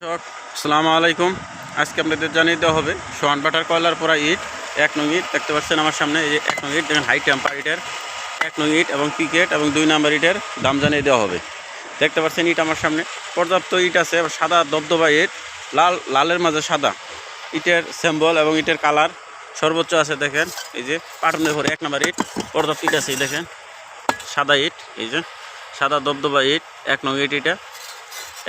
আসসালামু আলাইকুম। আজকে আপনাদের জানিয়ে দেওয়া হবে সোয়ান বাটার কয়লার পোড়া ইট 1 নং ইট দেখতে পাচ্ছেন আমার সামনে। এই যে 1 নং ইট দেখেন, হাই টেম্পার ইটের 1 নং ইট এবং পিকেট এবং 2 নাম্বার ইটের দাম জানিয়ে দেওয়া হবে। দেখতে পাচ্ছেন ইট আমার সামনে পর্যাপ্ত ইট আছে, সাদা দবদবা ইট, লালের মাঝে সাদা ইটের সিম্বল এবং ইটের কালার সর্বোচ্চ আছে। দেখেন এই যে পাটনের ঘরে 1 নাম্বার ইট, পর্যাপ্ত ইট আছে। দেখেন সাদা ইট, এই যে সাদা দবদবা ইট 1 নং ইট, এটা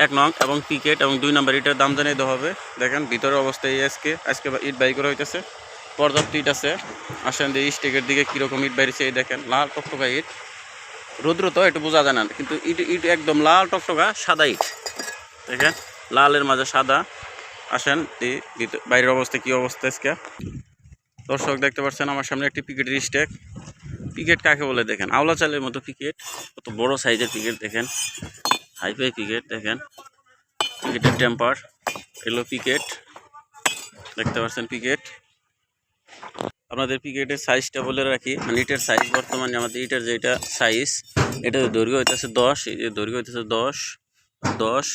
1 নং এবং পিকেট এবং 2 নাম্বার ইটের দাম জানিয়ে দেওয়া হবে। দেখেন ভিতরের অবস্থা এই আজকে ইট বাই করা হইতেছে, পর্যাপ্ত ইট আছে। আসেন যে স্টেকের দিকে কীরকম ইট বাইরেছে। এই দেখেন লাল টকটকা ইট, রৌদ্র তো একটু বোঝা যায় না, কিন্তু ইট ইট একদম লাল টকটকা সাদা ইট। দেখেন লালের মাঝে সাদা। আসেন এই বাইরের অবস্থা কী অবস্থা আজকে। দর্শক দেখতে পাচ্ছেন আমার সামনে একটি পিকেটের স্টেক। পিকেট কাকে বলে দেখেন, আওলা চালের মতো পিকেট, কত বড় সাইজের পিকেট। দেখেন হাইফাই পিকেট, দেখেন পিকেটের টেম্পার এলো পিকেট, দেখতে পাচ্ছেন পিকেট। আপনাদের পিকেটের সাইজটা বলে রাখি, মানে ইটের সাইজ বর্তমানে আমাদের ইটের যেটা সাইজ, এটা দৈর্ঘ্য হইতেছে 10, এই যে দৈর্ঘ্য হইতেছে 10,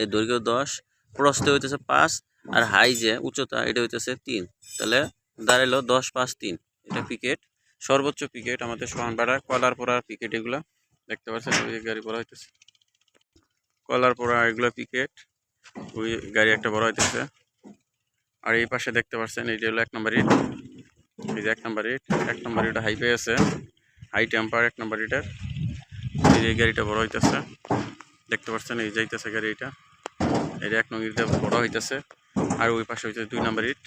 এই দৈর্ঘ্য 10, প্রস্থ হইতেছে 5, আর হাই যে উচ্চতা এটা হইতেছে 3, তাহলে দাঁড়াইলো 10, 5, 3। এটা পিকেট, সর্বোচ্চ পিকেট আমাদের সোহানপাড়া কলার পোড়ার পিকেট। এগুলা দেখতে পাচ্ছেন ওই গাড়ি পড়া হইতেছে কলার পোড়া, এগুলো পিকেট। ওই গাড়ি একটা বড় হইতেছে। আর এই পাশে দেখতে পাচ্ছেন এইটা হলো 1 নাম্বার ইট, এই যে 1 নাম্বার ইট। 1 নাম্বার ইট হাইপে আছে, হাই টেম্পার 1 নাম্বার ইটের। এই গাড়িটা বড় হইতেছে, দেখতে পাচ্ছেন এই যাইতেছে গাড়ি। এটা এই 1 নং ইটটা বড় হইতেছে। আর ওই পাশে হইতেছে 2 নাম্বার ইট,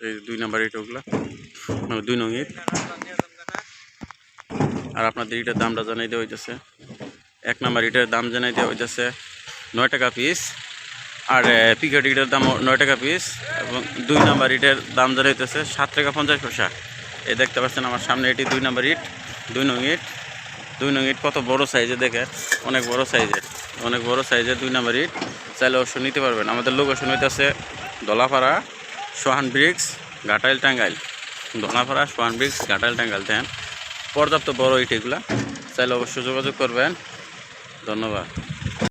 এই 2 নাম্বার ইট, ওগুলা 2 নং ইট। আর আপনাদের ইটের দামটা জানাই দেওয়া হইতেছে, 1 নাম্বার ইটের দাম জানাই দেওয়া হইতেছে 9 টাকা পিস, আর পিকেট ইটের দাম 9 টাকা পিস, এবং 2 নাম্বার ইটের দাম জানাইতেছে 7 টাকা 50 পয়সা। এই দেখতে পাচ্ছেন আমার সামনে এটি 2 নাম্বার ইট, 2 নং ইট। 2 নং ইট কত বড় সাইজে, দেখে অনেক বড় সাইজের 2 নাম্বার ইট। চাইলে অবশ্য নিতে পারবেন। আমাদের লোকেশন হইতেছে দলাপাড়া, সোহান ব্রিক্স, ঘাটাইল, টাঙ্গাইল। দলাপাড়া, সোহান ব্রিক্স, ঘাটাইল, টাঙ্গাইল। দেন পর্যাপ্ত বড় ইট এগুলা, চাইলে অবশ্য যোগাযোগ করবেন। ধন্যবাদ।